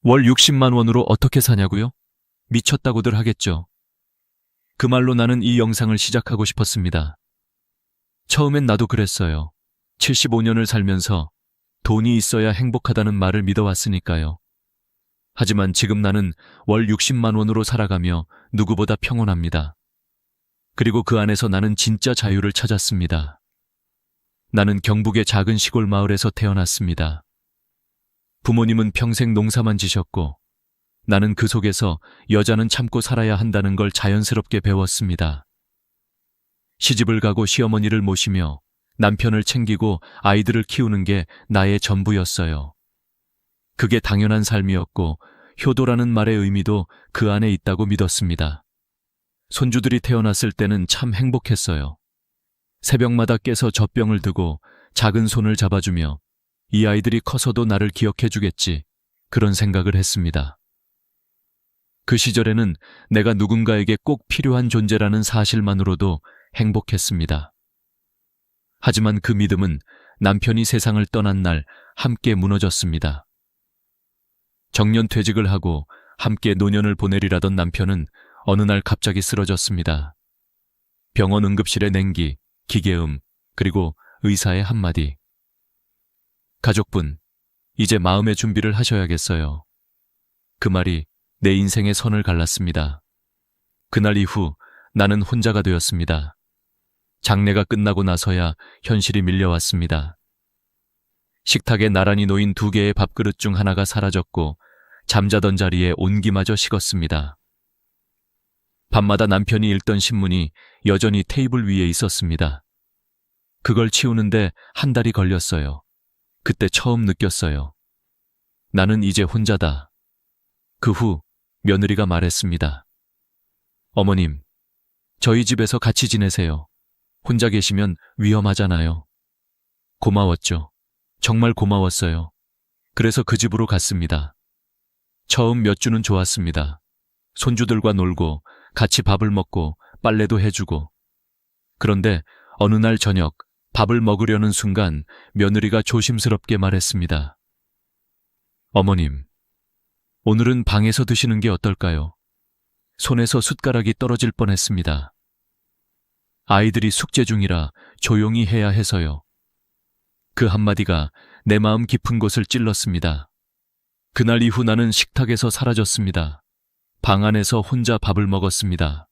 월 60만 원으로 어떻게 사냐고요? 미쳤다고들 하겠죠. 그 말로 나는 이 영상을 시작하고 싶었습니다. 처음엔 나도 그랬어요. 75년을 살면서 돈이 있어야 행복하다는 말을 믿어왔으니까요. 하지만 지금 나는 월 60만 원으로 살아가며 누구보다 평온합니다. 그리고 그 안에서 나는 진짜 자유를 찾았습니다. 나는 경북의 작은 시골 마을에서 태어났습니다. 부모님은 평생 농사만 지셨고 나는 그 속에서 여자는 참고 살아야 한다는 걸 자연스럽게 배웠습니다. 시집을 가고 시어머니를 모시며 남편을 챙기고 아이들을 키우는 게 나의 전부였어요. 그게 당연한 삶이었고 효도라는 말의 의미도 그 안에 있다고 믿었습니다. 손주들이 태어났을 때는 참 행복했어요. 새벽마다 깨서 젖병을 두고 작은 손을 잡아주며 이 아이들이 커서도 나를 기억해주겠지, 그런 생각을 했습니다. 그 시절에는 내가 누군가에게 꼭 필요한 존재라는 사실만으로도 행복했습니다. 하지만 그 믿음은 남편이 세상을 떠난 날 함께 무너졌습니다. 정년퇴직을 하고 함께 노년을 보내리라던 남편은 어느 날 갑자기 쓰러졌습니다. 병원 응급실에 냉기, 기계음, 그리고 의사의 한마디. 가족분, 이제 마음의 준비를 하셔야겠어요. 그 말이 내 인생의 선을 갈랐습니다. 그날 이후 나는 혼자가 되었습니다. 장례가 끝나고 나서야 현실이 밀려왔습니다. 식탁에 나란히 놓인 2개의 밥그릇 중 하나가 사라졌고 잠자던 자리에 온기마저 식었습니다. 밤마다 남편이 읽던 신문이 여전히 테이블 위에 있었습니다. 그걸 치우는데 한 달이 걸렸어요. 그때 처음 느꼈어요. 나는 이제 혼자다. 그 후 며느리가 말했습니다. 어머님, 저희 집에서 같이 지내세요. 혼자 계시면 위험하잖아요. 고마웠죠. 정말 고마웠어요. 그래서 그 집으로 갔습니다. 처음 몇 주는 좋았습니다. 손주들과 놀고 같이 밥을 먹고 빨래도 해주고. 그런데 어느 날 저녁 밥을 먹으려는 순간 며느리가 조심스럽게 말했습니다. 어머님, 오늘은 방에서 드시는 게 어떨까요? 손에서 숟가락이 떨어질 뻔했습니다. 아이들이 숙제 중이라 조용히 해야 해서요. 그 한마디가 내 마음 깊은 곳을 찔렀습니다. 그날 이후 나는 식탁에서 사라졌습니다. 방 안에서 혼자 밥을 먹었습니다.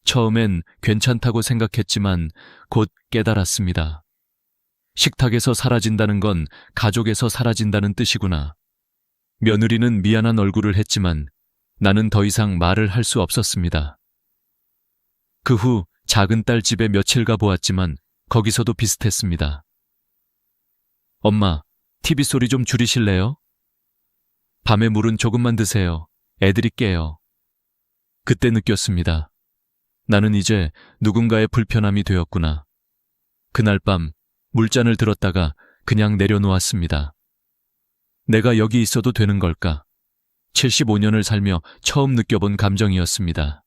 처음엔 괜찮다고 생각했지만 곧 깨달았습니다. 식탁에서 사라진다는 건 가족에서 사라진다는 뜻이구나. 며느리는 미안한 얼굴을 했지만 나는 더 이상 말을 할 수 없었습니다. 그 후 작은 딸 집에 며칠 가보았지만 거기서도 비슷했습니다. 엄마, TV 소리 좀 줄이실래요? 밤에 물은 조금만 드세요. 애들이 깨요. 그때 느꼈습니다. 나는 이제 누군가의 불편함이 되었구나. 그날 밤 물잔을 들었다가 그냥 내려놓았습니다. 내가 여기 있어도 되는 걸까? 75년을 살며 처음 느껴본 감정이었습니다.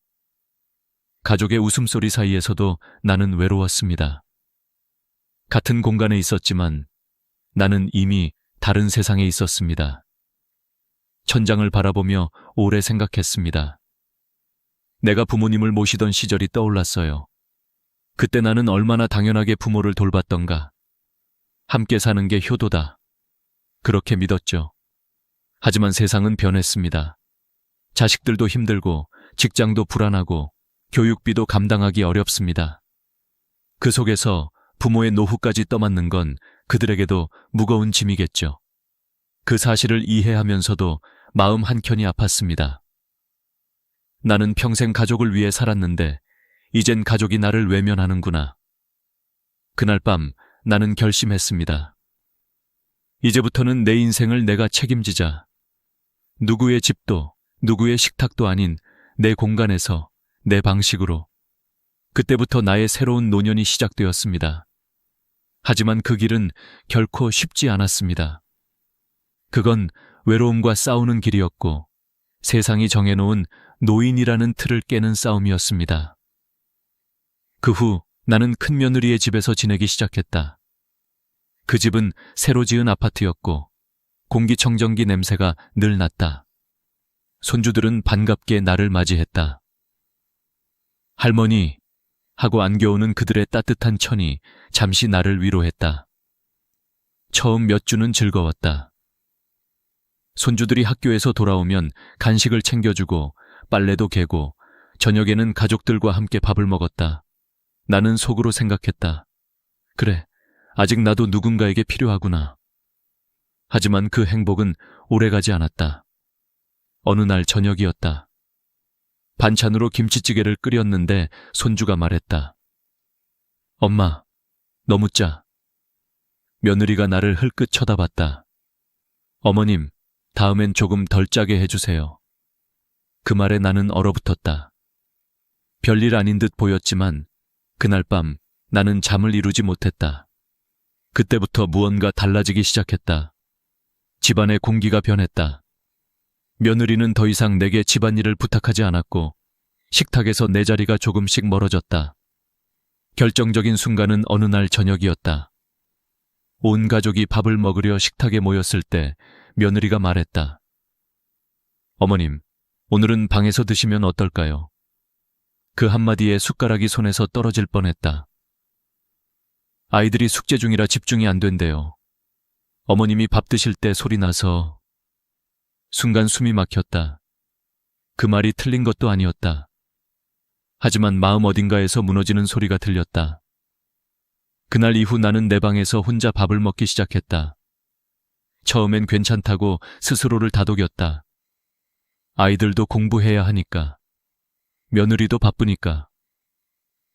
가족의 웃음소리 사이에서도 나는 외로웠습니다. 같은 공간에 있었지만 나는 이미 다른 세상에 있었습니다. 천장을 바라보며 오래 생각했습니다. 내가 부모님을 모시던 시절이 떠올랐어요. 그때 나는 얼마나 당연하게 부모를 돌봤던가. 함께 사는 게 효도다. 그렇게 믿었죠. 하지만 세상은 변했습니다. 자식들도 힘들고 직장도 불안하고 교육비도 감당하기 어렵습니다. 그 속에서 부모의 노후까지 떠맡는 건 그들에게도 무거운 짐이겠죠. 그 사실을 이해하면서도 마음 한켠이 아팠습니다. 나는 평생 가족을 위해 살았는데 이젠 가족이 나를 외면하는구나. 그날 밤 나는 결심했습니다. 이제부터는 내 인생을 내가 책임지자. 누구의 집도 누구의 식탁도 아닌 내 공간에서 내 방식으로. 그때부터 나의 새로운 노년이 시작되었습니다. 하지만 그 길은 결코 쉽지 않았습니다. 그건 외로움과 싸우는 길이었고 세상이 정해놓은 노인이라는 틀을 깨는 싸움이었습니다. 그 후 나는 큰며느리의 집에서 지내기 시작했다. 그 집은 새로 지은 아파트였고 공기청정기 냄새가 늘 났다. 손주들은 반갑게 나를 맞이했다. 할머니 하고 안겨오는 그들의 따뜻한 천이 잠시 나를 위로했다. 처음 몇 주는 즐거웠다. 손주들이 학교에서 돌아오면 간식을 챙겨주고 빨래도 개고 저녁에는 가족들과 함께 밥을 먹었다. 나는 속으로 생각했다. 그래, 아직 나도 누군가에게 필요하구나. 하지만 그 행복은 오래가지 않았다. 어느 날 저녁이었다. 반찬으로 김치찌개를 끓였는데 손주가 말했다. 엄마, 너무 짜. 며느리가 나를 흘끗 쳐다봤다. 어머님, 다음엔 조금 덜 짜게 해주세요. 그 말에 나는 얼어붙었다. 별일 아닌 듯 보였지만 그날 밤 나는 잠을 이루지 못했다. 그때부터 무언가 달라지기 시작했다. 집안의 공기가 변했다. 며느리는 더 이상 내게 집안일을 부탁하지 않았고 식탁에서 내 자리가 조금씩 멀어졌다. 결정적인 순간은 어느 날 저녁이었다. 온 가족이 밥을 먹으려 식탁에 모였을 때 며느리가 말했다. 어머님, 오늘은 방에서 드시면 어떨까요? 그 한마디에 숟가락이 손에서 떨어질 뻔했다. 아이들이 숙제 중이라 집중이 안 된대요. 어머님이 밥 드실 때 소리 나서. 순간 숨이 막혔다. 그 말이 틀린 것도 아니었다. 하지만 마음 어딘가에서 무너지는 소리가 들렸다. 그날 이후 나는 내 방에서 혼자 밥을 먹기 시작했다. 처음엔 괜찮다고 스스로를 다독였다. 아이들도 공부해야 하니까. 며느리도 바쁘니까.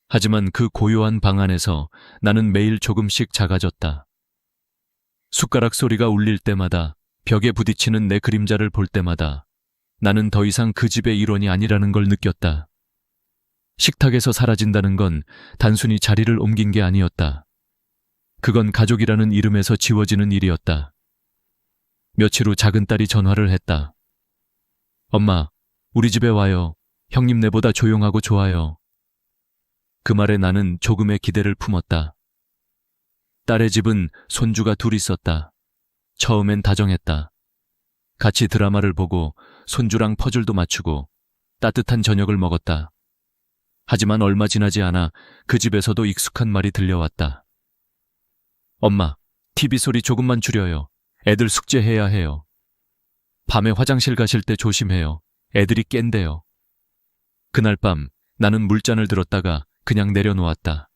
하지만 그 고요한 방 안에서 나는 매일 조금씩 작아졌다. 숟가락 소리가 울릴 때마다, 벽에 부딪히는 내 그림자를 볼 때마다 나는 더 이상 그 집의 일원이 아니라는 걸 느꼈다. 식탁에서 사라진다는 건 단순히 자리를 옮긴 게 아니었다. 그건 가족이라는 이름에서 지워지는 일이었다. 며칠 후 작은 딸이 전화를 했다. 엄마, 우리 집에 와요. 형님네보다 조용하고 좋아요. 그 말에 나는 조금의 기대를 품었다. 딸의 집은 손주가 둘 있었다. 처음엔 다정했다. 같이 드라마를 보고 손주랑 퍼즐도 맞추고 따뜻한 저녁을 먹었다. 하지만 얼마 지나지 않아 그 집에서도 익숙한 말이 들려왔다. 엄마, TV 소리 조금만 줄여요. 애들 숙제해야 해요. 밤에 화장실 가실 때 조심해요. 애들이 깬대요. 그날 밤 나는 물잔을 들었다가 그냥 내려놓았다.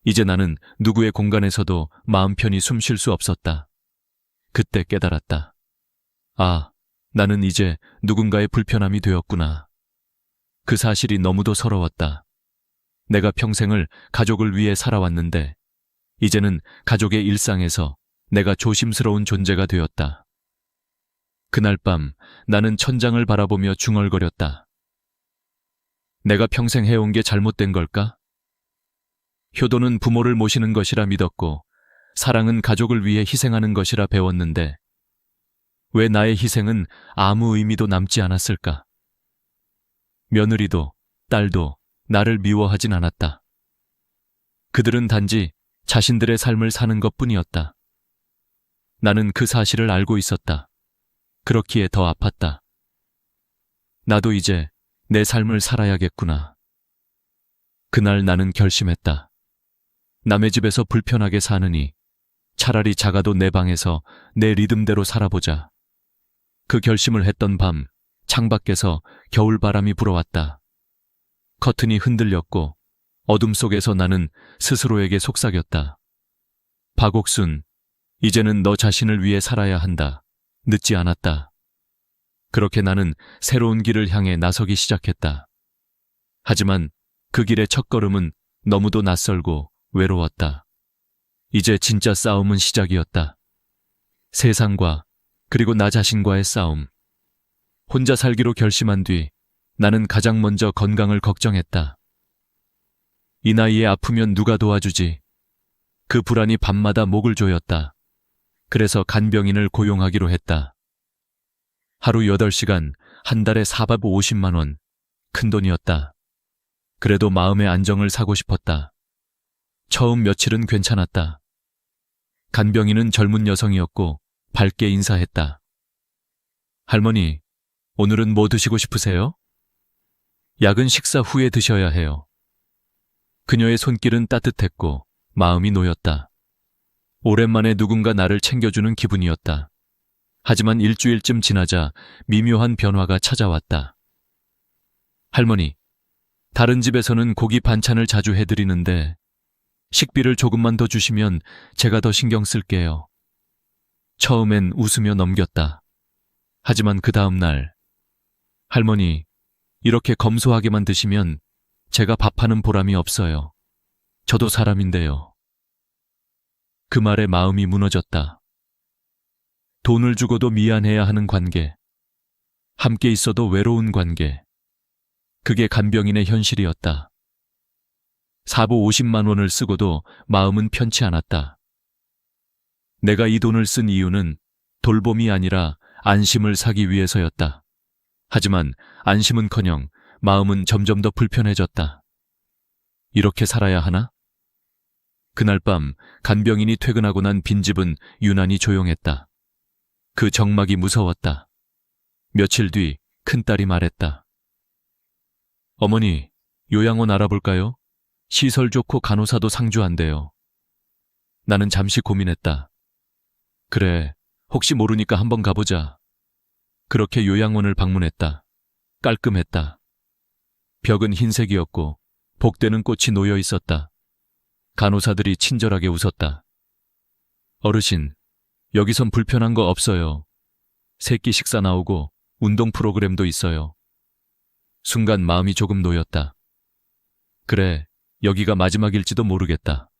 이제 나는 누구의 공간에서도 마음 편히 숨 쉴 수 없었다. 그때 깨달았다. 아, 나는 이제 누군가의 불편함이 되었구나. 그 사실이 너무도 서러웠다. 내가 평생을 가족을 위해 살아왔는데 이제는 가족의 일상에서 내가 조심스러운 존재가 되었다. 그날 밤 나는 천장을 바라보며 중얼거렸다. 내가 평생 해온 게 잘못된 걸까? 효도는 부모를 모시는 것이라 믿었고 사랑은 가족을 위해 희생하는 것이라 배웠는데 왜 나의 희생은 아무 의미도 남지 않았을까? 며느리도 딸도 나를 미워하진 않았다. 그들은 단지 자신들의 삶을 사는 것뿐이었다. 나는 그 사실을 알고 있었다. 그렇기에 더 아팠다. 나도 이제 내 삶을 살아야겠구나. 그날 나는 결심했다. 남의 집에서 불편하게 사느니 차라리 작아도 내 방에서 내 리듬대로 살아보자. 그 결심을 했던 밤 창밖에서 겨울바람이 불어왔다. 커튼이 흔들렸고 어둠 속에서 나는 스스로에게 속삭였다. 박옥순, 이제는 너 자신을 위해 살아야 한다. 늦지 않았다. 그렇게 나는 새로운 길을 향해 나서기 시작했다. 하지만 그 길의 첫걸음은 너무도 낯설고 외로웠다. 이제 진짜 싸움은 시작이었다. 세상과 그리고 나 자신과의 싸움. 혼자 살기로 결심한 뒤 나는 가장 먼저 건강을 걱정했다. 이 나이에 아프면 누가 도와주지? 그 불안이 밤마다 목을 조였다. 그래서 간병인을 고용하기로 했다. 하루 8시간, 한 달에 450만 원. 큰돈이었다. 그래도 마음의 안정을 사고 싶었다. 처음 며칠은 괜찮았다. 간병인은 젊은 여성이었고 밝게 인사했다. 할머니, 오늘은 뭐 드시고 싶으세요? 약은 식사 후에 드셔야 해요. 그녀의 손길은 따뜻했고 마음이 놓였다. 오랜만에 누군가 나를 챙겨주는 기분이었다. 하지만 일주일쯤 지나자 미묘한 변화가 찾아왔다. 할머니, 다른 집에서는 고기 반찬을 자주 해드리는데 식비를 조금만 더 주시면 제가 더 신경 쓸게요. 처음엔 웃으며 넘겼다. 하지만 그 다음 날, 할머니, 이렇게 검소하게만 드시면 제가 밥하는 보람이 없어요. 저도 사람인데요. 그 말에 마음이 무너졌다. 돈을 주고도 미안해야 하는 관계, 함께 있어도 외로운 관계, 그게 간병인의 현실이었다. 사보 50만 원을 쓰고도 마음은 편치 않았다. 내가 이 돈을 쓴 이유는 돌봄이 아니라 안심을 사기 위해서였다. 하지만 안심은커녕 마음은 점점 더 불편해졌다. 이렇게 살아야 하나? 그날 밤 간병인이 퇴근하고 난 빈집은 유난히 조용했다. 그 정막이 무서웠다. 며칠 뒤 큰딸이 말했다. 어머니, 요양원 알아볼까요? 시설 좋고 간호사도 상주한대요. 나는 잠시 고민했다. 그래, 혹시 모르니까 한번 가보자. 그렇게 요양원을 방문했다. 깔끔했다. 벽은 흰색이었고 복되는 꽃이 놓여 있었다. 간호사들이 친절하게 웃었다. 어르신, 여기선 불편한 거 없어요. 세끼 식사 나오고 운동 프로그램도 있어요. 순간 마음이 조금 놓였다. 그래, 여기가 마지막일지도 모르겠다.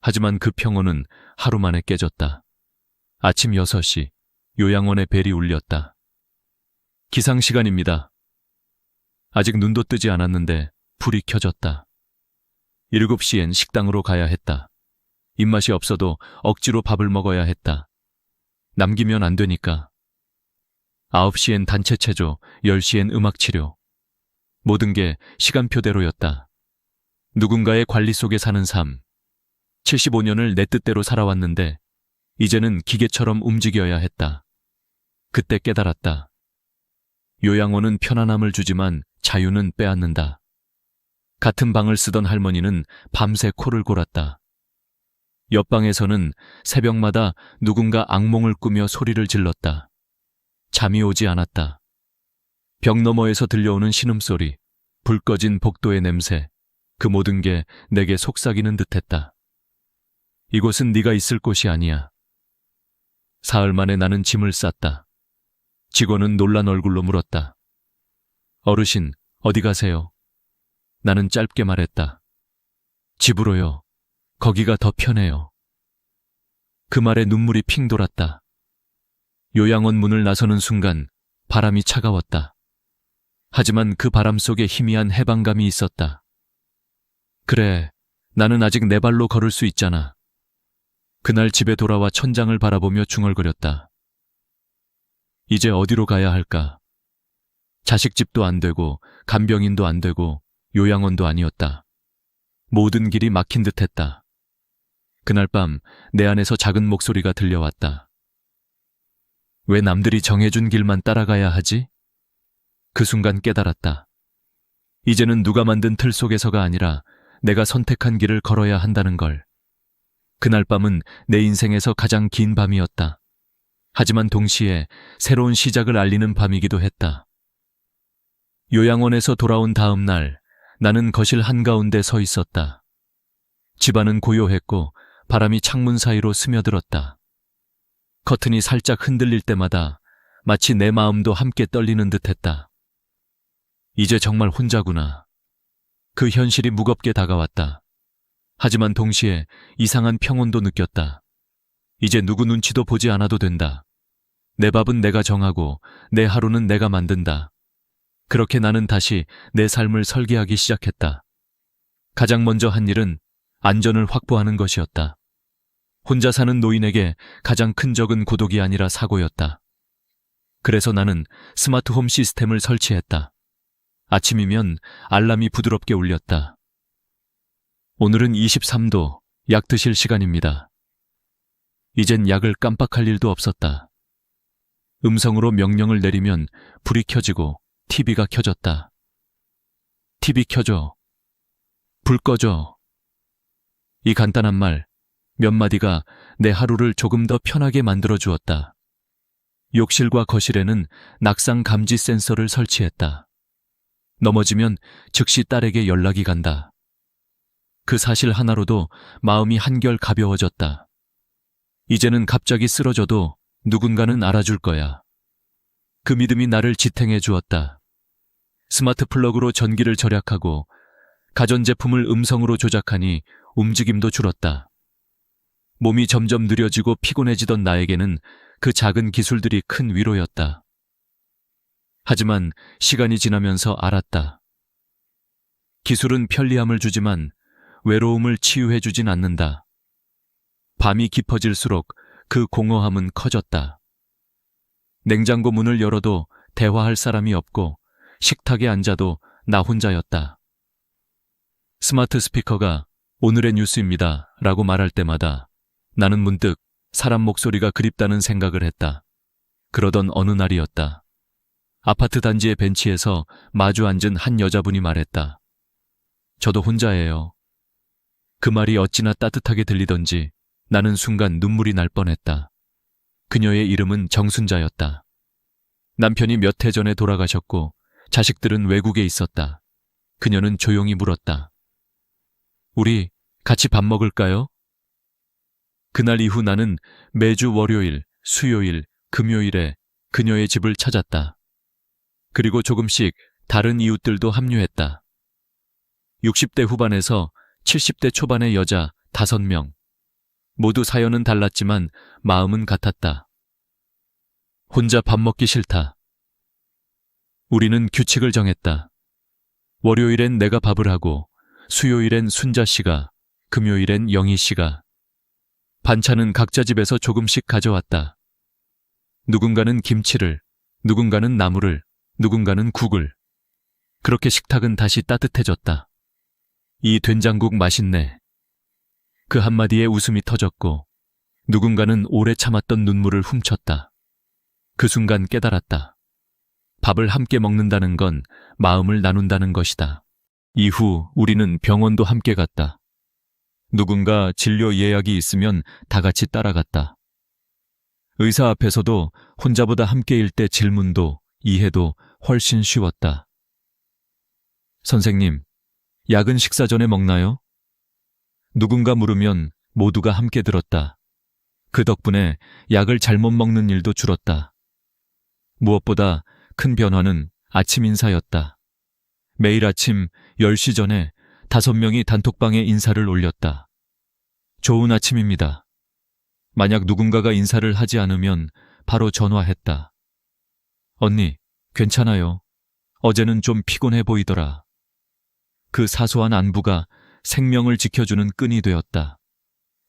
하지만 그 평온은 하루 만에 깨졌다. 아침 6시, 요양원의 벨이 울렸다. 기상 시간입니다. 아직 눈도 뜨지 않았는데 불이 켜졌다. 7시엔 식당으로 가야 했다. 입맛이 없어도 억지로 밥을 먹어야 했다. 남기면 안 되니까. 9시엔 단체 체조, 10시엔 음악 치료. 모든 게 시간표대로였다. 누군가의 관리 속에 사는 삶. 75년을 내 뜻대로 살아왔는데 이제는 기계처럼 움직여야 했다. 그때 깨달았다. 요양원은 편안함을 주지만 자유는 빼앗는다. 같은 방을 쓰던 할머니는 밤새 코를 골았다. 옆방에서는 새벽마다 누군가 악몽을 꾸며 소리를 질렀다. 잠이 오지 않았다. 벽 너머에서 들려오는 신음소리, 불 꺼진 복도의 냄새, 그 모든 게 내게 속삭이는 듯했다. 이곳은 네가 있을 곳이 아니야. 사흘 만에 나는 짐을 쌌다. 직원은 놀란 얼굴로 물었다. 어르신, 어디 가세요? 나는 짧게 말했다. 집으로요. 거기가 더 편해요. 그 말에 눈물이 핑 돌았다. 요양원 문을 나서는 순간 바람이 차가웠다. 하지만 그 바람 속에 희미한 해방감이 있었다. 그래, 나는 아직 내 발로 걸을 수 있잖아. 그날 집에 돌아와 천장을 바라보며 중얼거렸다. 이제 어디로 가야 할까? 자식집도 안 되고 간병인도 안 되고 요양원도 아니었다. 모든 길이 막힌 듯했다. 그날 밤 내 안에서 작은 목소리가 들려왔다. 왜 남들이 정해준 길만 따라가야 하지? 그 순간 깨달았다. 이제는 누가 만든 틀 속에서가 아니라 내가 선택한 길을 걸어야 한다는 걸. 그날 밤은 내 인생에서 가장 긴 밤이었다. 하지만 동시에 새로운 시작을 알리는 밤이기도 했다. 요양원에서 돌아온 다음 날, 나는 거실 한가운데 서 있었다. 집안은 고요했고 바람이 창문 사이로 스며들었다. 커튼이 살짝 흔들릴 때마다 마치 내 마음도 함께 떨리는 듯했다. 이제 정말 혼자구나. 그 현실이 무겁게 다가왔다. 하지만 동시에 이상한 평온도 느꼈다. 이제 누구 눈치도 보지 않아도 된다. 내 밥은 내가 정하고 내 하루는 내가 만든다. 그렇게 나는 다시 내 삶을 설계하기 시작했다. 가장 먼저 한 일은 안전을 확보하는 것이었다. 혼자 사는 노인에게 가장 큰 적은 고독이 아니라 사고였다. 그래서 나는 스마트홈 시스템을 설치했다. 아침이면 알람이 부드럽게 울렸다. 오늘은 23도, 약 드실 시간입니다. 이젠 약을 깜빡할 일도 없었다. 음성으로 명령을 내리면 불이 켜지고 TV가 켜졌다. TV 켜줘. 불 꺼줘. 이 간단한 말 몇 마디가 내 하루를 조금 더 편하게 만들어 주었다. 욕실과 거실에는 낙상 감지 센서를 설치했다. 넘어지면 즉시 딸에게 연락이 간다. 그 사실 하나로도 마음이 한결 가벼워졌다. 이제는 갑자기 쓰러져도 누군가는 알아줄 거야. 그 믿음이 나를 지탱해 주었다. 스마트 플러그로 전기를 절약하고 가전제품을 음성으로 조작하니 움직임도 줄었다. 몸이 점점 느려지고 피곤해지던 나에게는 그 작은 기술들이 큰 위로였다. 하지만 시간이 지나면서 알았다. 기술은 편리함을 주지만 외로움을 치유해주진 않는다. 밤이 깊어질수록 그 공허함은 커졌다. 냉장고 문을 열어도 대화할 사람이 없고 식탁에 앉아도 나 혼자였다. 스마트 스피커가 오늘의 뉴스입니다 라고 말할 때마다 나는 문득 사람 목소리가 그립다는 생각을 했다. 그러던 어느 날이었다. 아파트 단지의 벤치에서 마주 앉은 한 여자분이 말했다. 저도 혼자예요. 그 말이 어찌나 따뜻하게 들리던지 나는 순간 눈물이 날 뻔했다. 그녀의 이름은 정순자였다. 남편이 몇 해 전에 돌아가셨고 자식들은 외국에 있었다. 그녀는 조용히 물었다. 우리 같이 밥 먹을까요? 그날 이후 나는 매주 월요일, 수요일, 금요일에 그녀의 집을 찾았다. 그리고 조금씩 다른 이웃들도 합류했다. 60대 후반에서 70대 초반의 여자 5명. 모두 사연은 달랐지만 마음은 같았다. 혼자 밥 먹기 싫다. 우리는 규칙을 정했다. 월요일엔 내가 밥을 하고 수요일엔 순자 씨가, 금요일엔 영희 씨가. 반찬은 각자 집에서 조금씩 가져왔다. 누군가는 김치를, 누군가는 나물을, 누군가는 국을. 그렇게 식탁은 다시 따뜻해졌다. 이 된장국 맛있네. 그 한마디에 웃음이 터졌고 누군가는 오래 참았던 눈물을 훔쳤다. 그 순간 깨달았다. 밥을 함께 먹는다는 건 마음을 나눈다는 것이다. 이후 우리는 병원도 함께 갔다. 누군가 진료 예약이 있으면 다 같이 따라갔다. 의사 앞에서도 혼자보다 함께일 때 질문도 이해도 훨씬 쉬웠다. 선생님, 약은 식사 전에 먹나요? 누군가 물으면 모두가 함께 들었다. 그 덕분에 약을 잘못 먹는 일도 줄었다. 무엇보다 큰 변화는 아침 인사였다. 매일 아침 10시 전에 5명이 단톡방에 인사를 올렸다. 좋은 아침입니다. 만약 누군가가 인사를 하지 않으면 바로 전화했다. 언니, 괜찮아요. 어제는 좀 피곤해 보이더라. 그 사소한 안부가 생명을 지켜주는 끈이 되었다.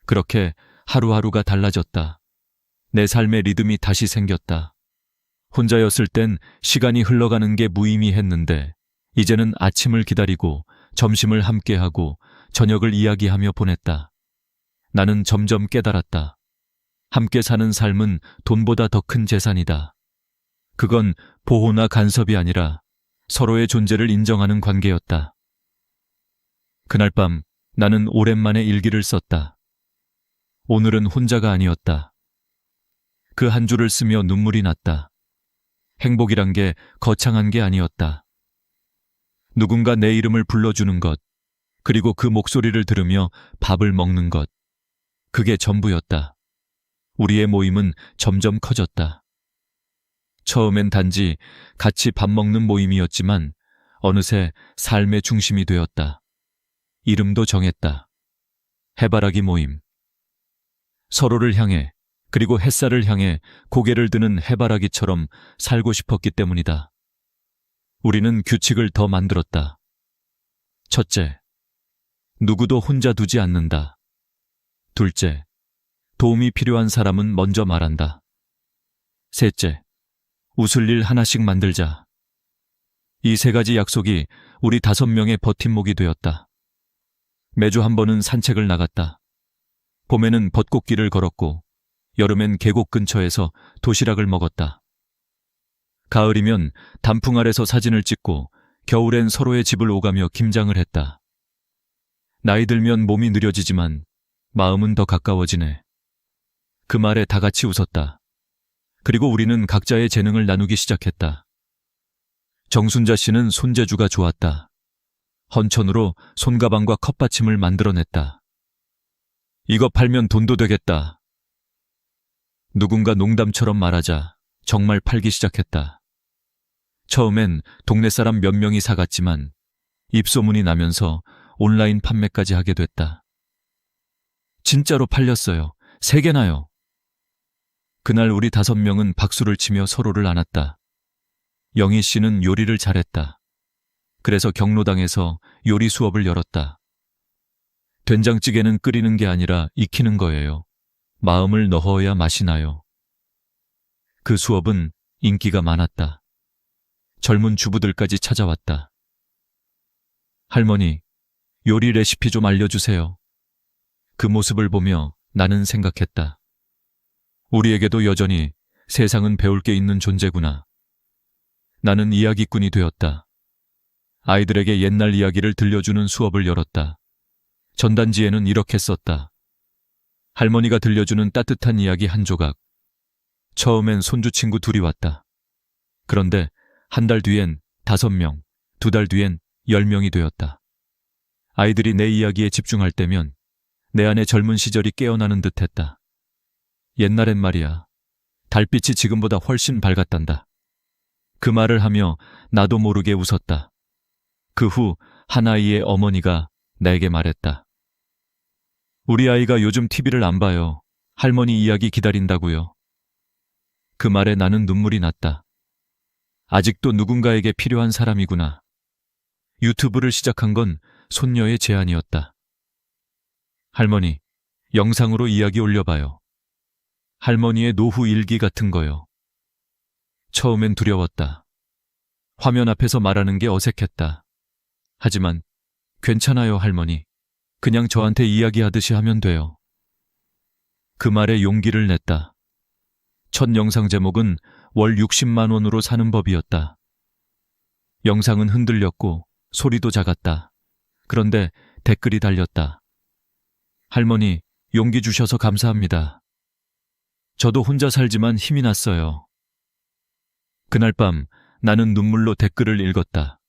그렇게 하루하루가 달라졌다. 내 삶의 리듬이 다시 생겼다. 혼자였을 땐 시간이 흘러가는 게 무의미했는데 이제는 아침을 기다리고 점심을 함께하고 저녁을 이야기하며 보냈다. 나는 점점 깨달았다. 함께 사는 삶은 돈보다 더 큰 재산이다. 그건 보호나 간섭이 아니라 서로의 존재를 인정하는 관계였다. 그날 밤 나는 오랜만에 일기를 썼다. 오늘은 혼자가 아니었다. 그 한 줄을 쓰며 눈물이 났다. 행복이란 게 거창한 게 아니었다. 누군가 내 이름을 불러주는 것, 그리고 그 목소리를 들으며 밥을 먹는 것. 그게 전부였다. 우리의 모임은 점점 커졌다. 처음엔 단지 같이 밥 먹는 모임이었지만 어느새 삶의 중심이 되었다. 이름도 정했다. 해바라기 모임. 서로를 향해 그리고 햇살을 향해 고개를 드는 해바라기처럼 살고 싶었기 때문이다. 우리는 규칙을 더 만들었다. 첫째, 누구도 혼자 두지 않는다. 둘째, 도움이 필요한 사람은 먼저 말한다. 셋째, 웃을 일 하나씩 만들자. 이 3가지 약속이 우리 5명의 버팀목이 되었다. 매주 한 번은 산책을 나갔다. 봄에는 벚꽃길을 걸었고 여름엔 계곡 근처에서 도시락을 먹었다. 가을이면 단풍 아래서 사진을 찍고 겨울엔 서로의 집을 오가며 김장을 했다. 나이 들면 몸이 느려지지만 마음은 더 가까워지네. 그 말에 다 같이 웃었다. 그리고 우리는 각자의 재능을 나누기 시작했다. 정순자 씨는 손재주가 좋았다. 헌천으로 손가방과 컵받침을 만들어냈다. 이거 팔면 돈도 되겠다. 누군가 농담처럼 말하자 정말 팔기 시작했다. 처음엔 동네 사람 몇 명이 사갔지만 입소문이 나면서 온라인 판매까지 하게 됐다. 진짜로 팔렸어요. 3개나요. 그날 우리 5명은 박수를 치며 서로를 안았다. 영희 씨는 요리를 잘했다. 그래서 경로당에서 요리 수업을 열었다. 된장찌개는 끓이는 게 아니라 익히는 거예요. 마음을 넣어야 맛이 나요. 그 수업은 인기가 많았다. 젊은 주부들까지 찾아왔다. 할머니, 요리 레시피 좀 알려주세요. 그 모습을 보며 나는 생각했다. 우리에게도 여전히 세상은 배울 게 있는 존재구나. 나는 이야기꾼이 되었다. 아이들에게 옛날 이야기를 들려주는 수업을 열었다. 전단지에는 이렇게 썼다. 할머니가 들려주는 따뜻한 이야기 한 조각. 처음엔 손주 친구 둘이 왔다. 그런데 한 달 뒤엔 5명, 2달 뒤엔 10명이 되었다. 아이들이 내 이야기에 집중할 때면 내 안의 젊은 시절이 깨어나는 듯했다. 옛날엔 말이야, 달빛이 지금보다 훨씬 밝았단다. 그 말을 하며 나도 모르게 웃었다. 그 후 한 아이의 어머니가 내게 말했다. 우리 아이가 요즘 TV를 안 봐요. 할머니 이야기 기다린다고요. 그 말에 나는 눈물이 났다. 아직도 누군가에게 필요한 사람이구나. 유튜브를 시작한 건 손녀의 제안이었다. 할머니, 영상으로 이야기 올려봐요. 할머니의 노후 일기 같은 거요. 처음엔 두려웠다. 화면 앞에서 말하는 게 어색했다. 하지만 괜찮아요, 할머니. 그냥 저한테 이야기하듯이 하면 돼요. 그 말에 용기를 냈다. 첫 영상 제목은 월 60만 원으로 사는 법이었다. 영상은 흔들렸고 소리도 작았다. 그런데 댓글이 달렸다. 할머니, 용기 주셔서 감사합니다. 저도 혼자 살지만 힘이 났어요. 그날 밤 나는 눈물로 댓글을 읽었다.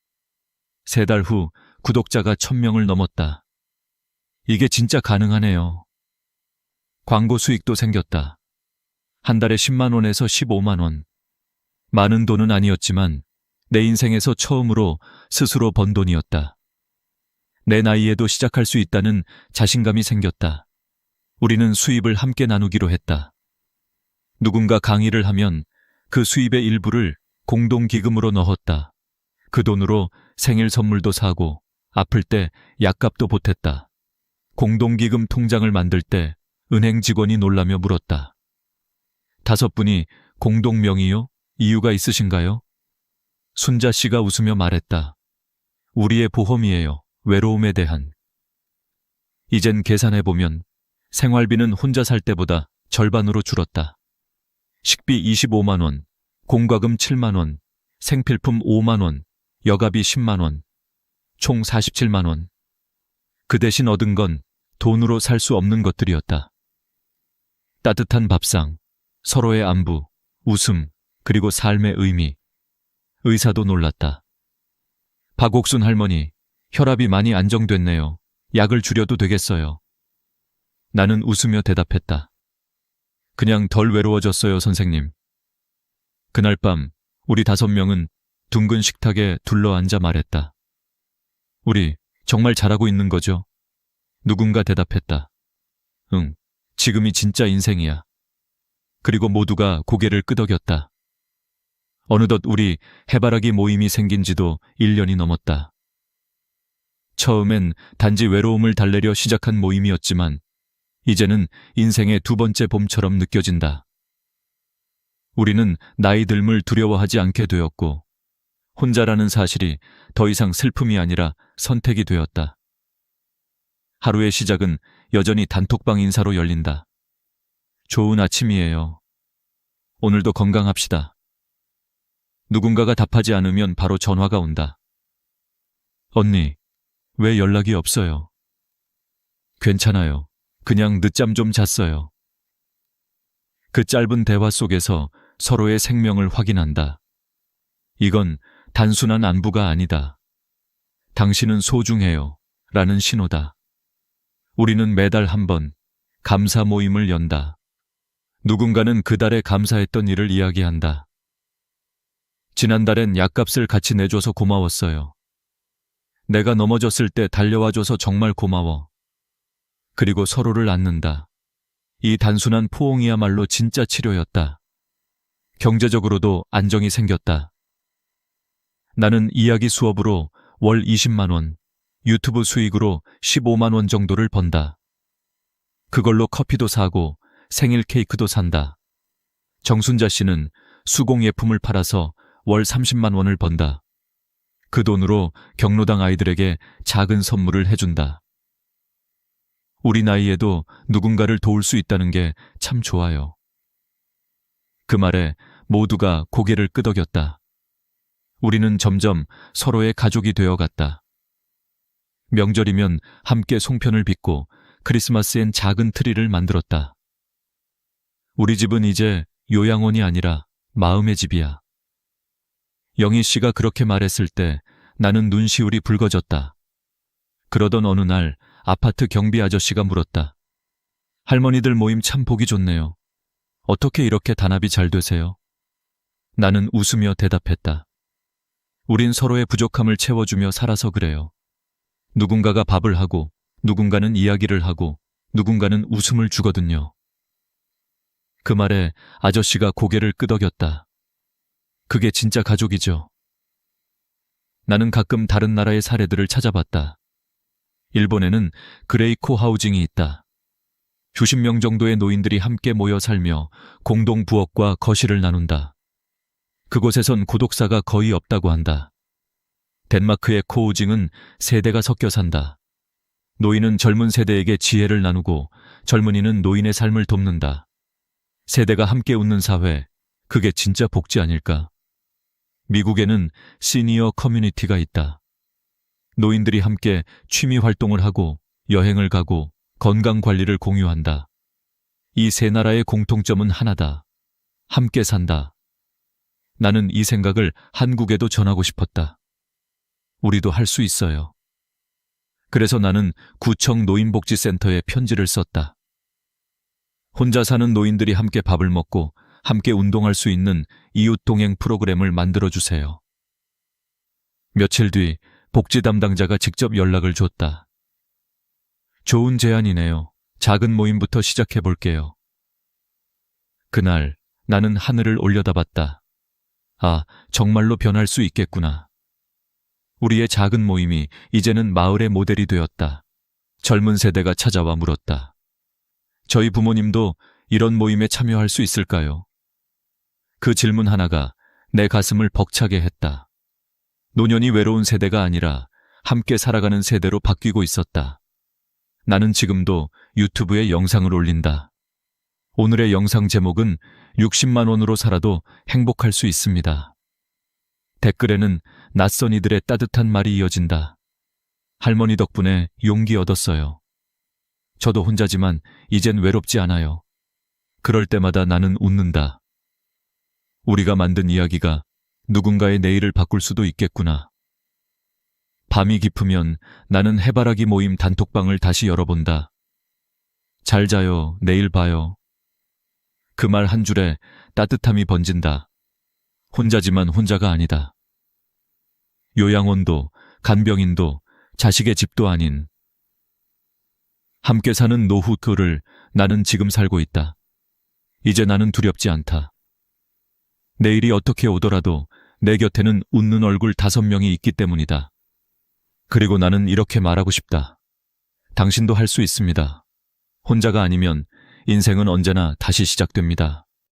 3달 후 구독자가 1000명을 넘었다. 이게 진짜 가능하네요. 광고 수익도 생겼다. 한 달에 10만 원에서 15만 원. 많은 돈은 아니었지만 내 인생에서 처음으로 스스로 번 돈이었다. 내 나이에도 시작할 수 있다는 자신감이 생겼다. 우리는 수입을 함께 나누기로 했다. 누군가 강의를 하면 그 수입의 일부를 공동기금으로 넣었다. 그 돈으로 생일 선물도 사고 아플 때 약값도 보탰다. 공동기금 통장을 만들 때 은행 직원이 놀라며 물었다. 5분이 공동명의요? 이유가 있으신가요? 순자 씨가 웃으며 말했다. 우리의 보험이에요. 외로움에 대한. 이젠 계산해보면 생활비는 혼자 살 때보다 절반으로 줄었다. 식비 25만 원, 공과금 7만 원, 생필품 5만 원, 여가비 10만 원, 총 47만 원. 그 대신 얻은 건 돈으로 살 수 없는 것들이었다. 따뜻한 밥상, 서로의 안부, 웃음, 그리고 삶의 의미. 의사도 놀랐다. 박옥순 할머니, 혈압이 많이 안정됐네요. 약을 줄여도 되겠어요. 나는 웃으며 대답했다. 그냥 덜 외로워졌어요, 선생님. 그날 밤 우리 5명은 둥근 식탁에 둘러앉아 말했다. 우리 정말 잘하고 있는 거죠? 누군가 대답했다. 응, 지금이 진짜 인생이야. 그리고 모두가 고개를 끄덕였다. 어느덧 우리 해바라기 모임이 생긴 지도 1년이 넘었다. 처음엔 단지 외로움을 달래려 시작한 모임이었지만 이제는 인생의 2번째 봄처럼 느껴진다. 우리는 나이 듦을 두려워하지 않게 되었고 혼자라는 사실이 더 이상 슬픔이 아니라 선택이 되었다. 하루의 시작은 여전히 단톡방 인사로 열린다. 좋은 아침이에요. 오늘도 건강합시다. 누군가가 답하지 않으면 바로 전화가 온다. 언니, 왜 연락이 없어요? 괜찮아요. 그냥 늦잠 좀 잤어요. 그 짧은 대화 속에서 서로의 생명을 확인한다. 이건 단순한 안부가 아니다. 당신은 소중해요. 라는 신호다. 우리는 매달 한 번 감사 모임을 연다. 누군가는 그달에 감사했던 일을 이야기한다. 지난달엔 약값을 같이 내줘서 고마웠어요. 내가 넘어졌을 때 달려와줘서 정말 고마워. 그리고 서로를 안는다. 이 단순한 포옹이야말로 진짜 치료였다. 경제적으로도 안정이 생겼다. 나는 이야기 수업으로 월 20만 원, 유튜브 수익으로 15만 원 정도를 번다. 그걸로 커피도 사고 생일 케이크도 산다. 정순자 씨는 수공예품을 팔아서 월 30만 원을 번다. 그 돈으로 경로당 아이들에게 작은 선물을 해준다. 우리 나이에도 누군가를 도울 수 있다는 게 참 좋아요. 그 말에 모두가 고개를 끄덕였다. 우리는 점점 서로의 가족이 되어갔다. 명절이면 함께 송편을 빚고 크리스마스엔 작은 트리를 만들었다. 우리 집은 이제 요양원이 아니라 마음의 집이야. 영희 씨가 그렇게 말했을 때 나는 눈시울이 붉어졌다. 그러던 어느 날 아파트 경비 아저씨가 물었다. 할머니들 모임 참 보기 좋네요. 어떻게 이렇게 단합이 잘 되세요? 나는 웃으며 대답했다. 우린 서로의 부족함을 채워주며 살아서 그래요. 누군가가 밥을 하고, 누군가는 이야기를 하고, 누군가는 웃음을 주거든요. 그 말에 아저씨가 고개를 끄덕였다. 그게 진짜 가족이죠. 나는 가끔 다른 나라의 사례들을 찾아봤다. 일본에는 그레이코 하우징이 있다. 수십 명 정도의 노인들이 함께 모여 살며 공동 부엌과 거실을 나눈다. 그곳에선 고독사가 거의 없다고 한다. 덴마크의 코우징은 세대가 섞여 산다. 노인은 젊은 세대에게 지혜를 나누고 젊은이는 노인의 삶을 돕는다. 세대가 함께 웃는 사회, 그게 진짜 복지 아닐까? 미국에는 시니어 커뮤니티가 있다. 노인들이 함께 취미 활동을 하고 여행을 가고 건강 관리를 공유한다. 이 세 나라의 공통점은 하나다. 함께 산다. 나는 이 생각을 한국에도 전하고 싶었다. 우리도 할 수 있어요. 그래서 나는 구청 노인복지센터에 편지를 썼다. 혼자 사는 노인들이 함께 밥을 먹고 함께 운동할 수 있는 이웃동행 프로그램을 만들어주세요. 며칠 뒤 복지 담당자가 직접 연락을 줬다. 좋은 제안이네요. 작은 모임부터 시작해볼게요. 그날 나는 하늘을 올려다봤다. 아, 정말로 변할 수 있겠구나. 우리의 작은 모임이 이제는 마을의 모델이 되었다. 젊은 세대가 찾아와 물었다. 저희 부모님도 이런 모임에 참여할 수 있을까요? 그 질문 하나가 내 가슴을 벅차게 했다. 노년이 외로운 세대가 아니라 함께 살아가는 세대로 바뀌고 있었다. 나는 지금도 유튜브에 영상을 올린다. 오늘의 영상 제목은 60만 원으로 살아도 행복할 수 있습니다. 댓글에는 낯선 이들의 따뜻한 말이 이어진다. 할머니 덕분에 용기 얻었어요. 저도 혼자지만 이젠 외롭지 않아요. 그럴 때마다 나는 웃는다. 우리가 만든 이야기가 누군가의 내일을 바꿀 수도 있겠구나. 밤이 깊으면 나는 해바라기 모임 단톡방을 다시 열어본다. 잘 자요, 내일 봐요. 그 말 한 줄에 따뜻함이 번진다. 혼자지만 혼자가 아니다. 요양원도, 간병인도, 자식의 집도 아닌. 함께 사는 노후 꼴을 나는 지금 살고 있다. 이제 나는 두렵지 않다. 내일이 어떻게 오더라도 내 곁에는 웃는 얼굴 5명이 있기 때문이다. 그리고 나는 이렇게 말하고 싶다. 당신도 할 수 있습니다. 혼자가 아니면 인생은 언제나 다시 시작됩니다.